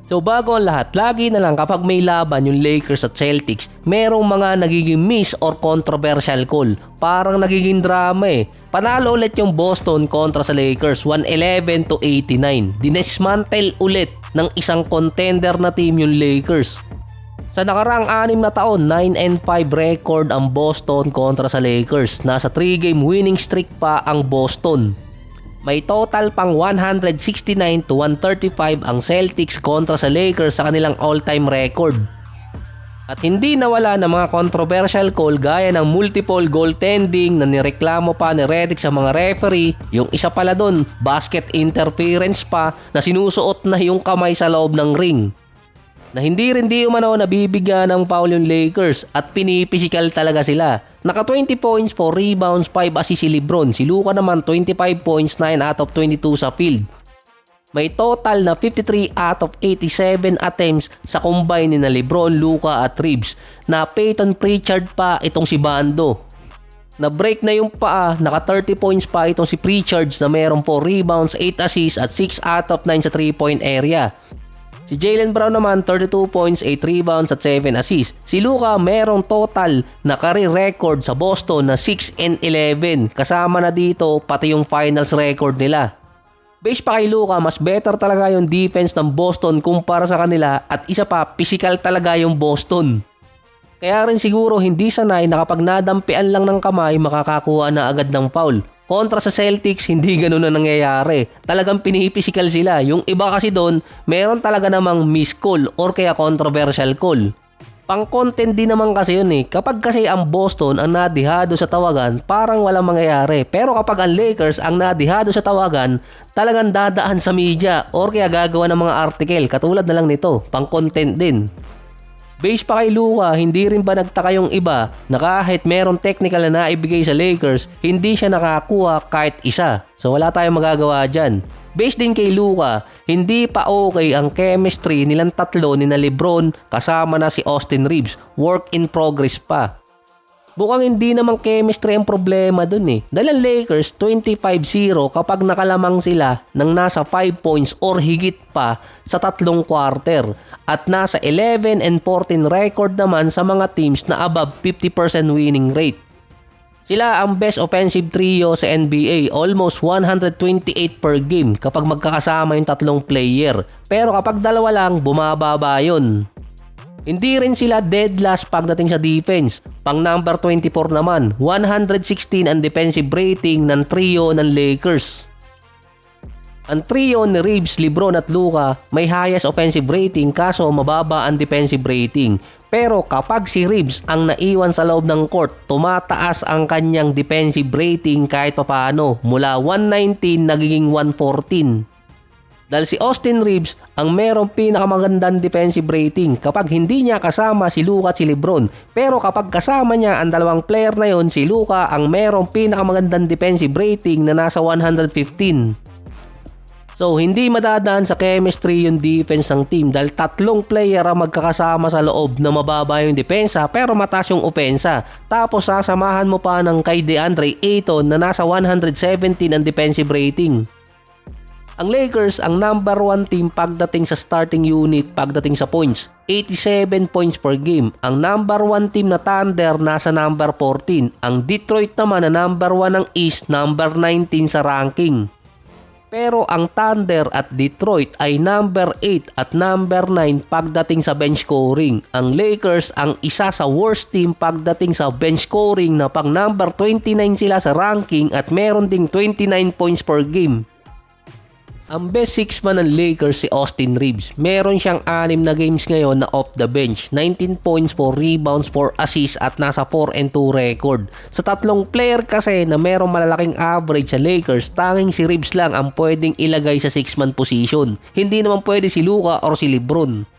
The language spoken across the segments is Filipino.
So bago ang lahat, lagi na lang kapag may laban yung Lakers at Celtics, merong mga nagiging miss or controversial call. Parang nagiging drama eh. Panalo ulit yung Boston kontra sa Lakers, 111-89. Dinesmantle ulit ng isang contender na team yung Lakers. Sa nakaraang 6 na taon, 9-5 record ang Boston kontra sa Lakers. Nasa 3-game winning streak pa ang Boston. May total pang 169-135 ang Celtics kontra sa Lakers sa kanilang all-time record. At hindi nawala ng mga controversial call gaya ng multiple goaltending na nireklamo pa ni Redick sa mga referee. Yung isa pala doon, basket interference pa na sinusuot na yung kamay sa loob ng ring. Na hindi rin di umano nabibigyan ng foul yung Lakers at pinipisikal talaga sila. Naka 20 points, 4 rebounds, 5 assists si LeBron. Si Luka naman 25 points, 9 out of 22 sa field. May total na 53 out of 87 attempts sa combine ni na LeBron, Luka at Reeves. Na Peyton Pritchard pa itong si Bando. Na break na yung paa, naka 30 points pa itong si Pritchard na mayroong 4 rebounds, 8 assists at 6 out of 9 sa 3-point area. Si Jaylen Brown naman 32 points, 8 rebounds at 7 assists. Si Luka merong total na career record sa Boston na 6-11. Kasama na dito pati yung finals record nila. Based pa kay Luka, mas better talaga yung defense ng Boston kumpara sa kanila at isa pa, physical talaga yung Boston. Kaya rin siguro hindi sanay na kapag nadampian lang ng kamay makakakuha na agad ng foul. Kontra sa Celtics, hindi ganun na nangyayari. Talagang pinipisikal sila. Yung iba kasi doon, meron talaga namang miss call or kaya controversial call. Pang-content din naman kasi yun eh. Kapag kasi ang Boston ang nadihado sa tawagan, parang walang mangyayari. Pero kapag ang Lakers ang nadihado sa tawagan, talagang dadaan sa media or kaya gagawa ng mga article. Katulad na lang nito, pang-content din. Base pa kay Luka, hindi rin ba nagtaka yung iba na kahit meron technical na naibigay sa Lakers, hindi siya nakakuha kahit isa. So wala tayong magagawa dyan. Base din kay Luka, hindi pa okay ang chemistry nilang tatlo ni na LeBron kasama na si Austin Reeves. Work in progress pa. Bukang hindi naman chemistry ang problema dun eh. Dahil ang Lakers 25-0 kapag nakalamang sila ng nasa 5 points or higit pa sa tatlong quarter. At nasa 11-14 record naman sa mga teams na above 50% winning rate. Sila ang best offensive trio sa NBA, almost 128 per game kapag magkakasama yung tatlong player. Pero kapag dalawa lang, bumababa yun. Hindi rin sila dead last pagdating sa defense. Pang number 24 naman, 116 ang defensive rating ng trio ng Lakers. Ang trio ni Reeves, LeBron at Luka may highest offensive rating kaso mababa ang defensive rating. Pero kapag si Reeves ang naiwan sa loob ng court, tumataas ang kanyang defensive rating kahit papaano. Mula 119 nagiging 114. Dahil si Austin Reeves ang merong pinakamagandang defensive rating kapag hindi niya kasama si Luka at si LeBron. Pero kapag kasama niya ang dalawang player na yon, si Luka ang merong pinakamagandang defensive rating na nasa 115. So hindi madadaan sa chemistry yung defense ng team dahil tatlong player ang magkakasama sa loob na mababa yung depensa pero mataas yung opensa. Tapos sasamahan mo pa ng kay DeAndre Ayton na nasa 117 ang defensive rating. Ang Lakers ang number 1 team pagdating sa starting unit pagdating sa points. 87 points per game. Ang number 1 team na Thunder nasa number 14. Ang Detroit naman na number 1 ng East, number 19 sa ranking. Pero ang Thunder at Detroit ay number 8 at number 9 pagdating sa bench scoring. Ang Lakers ang isa sa worst team pagdating sa bench scoring na pang number 29 sila sa ranking at meron ding 29 points per game. Ang best 6 man ng Lakers si Austin Reeves. Meron siyang 6 na games ngayon na off the bench. 19 points, 4 rebounds, 4 assists at nasa 4-2 record. Sa tatlong player kasi na merong malalaking average sa Lakers, tanging si Reeves lang ang pwedeng ilagay sa 6-man position. Hindi naman pwede si Luka or si LeBron.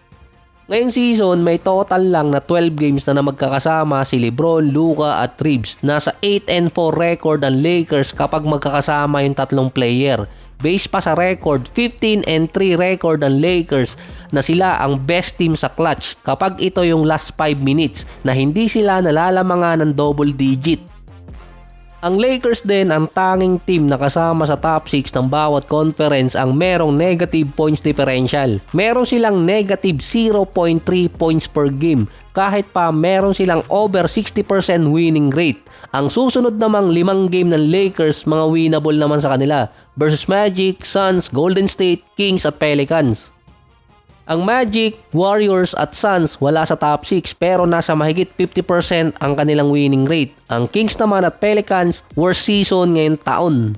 Ngayong season, may total lang na 12 games na magkakasama si LeBron, Luka at Reeves. Nasa 8-4 record ang Lakers kapag magkakasama yung tatlong player. Base pa sa record, 15-3 record ng Lakers na sila ang best team sa clutch kapag ito yung last 5 minutes na hindi sila nalalamangan ng double digit. Ang Lakers din ang tanging team na kasama sa top 6 ng bawat conference ang merong negative points differential. Meron silang negative 0.3 points per game kahit pa meron silang over 60% winning rate. Ang susunod namang 5 game ng Lakers mga winnable naman sa kanila versus Magic, Suns, Golden State, Kings at Pelicans. Ang Magic, Warriors at Suns wala sa top 6 pero nasa mahigit 50% ang kanilang winning rate. Ang Kings naman at Pelicans worst season ngayong taon.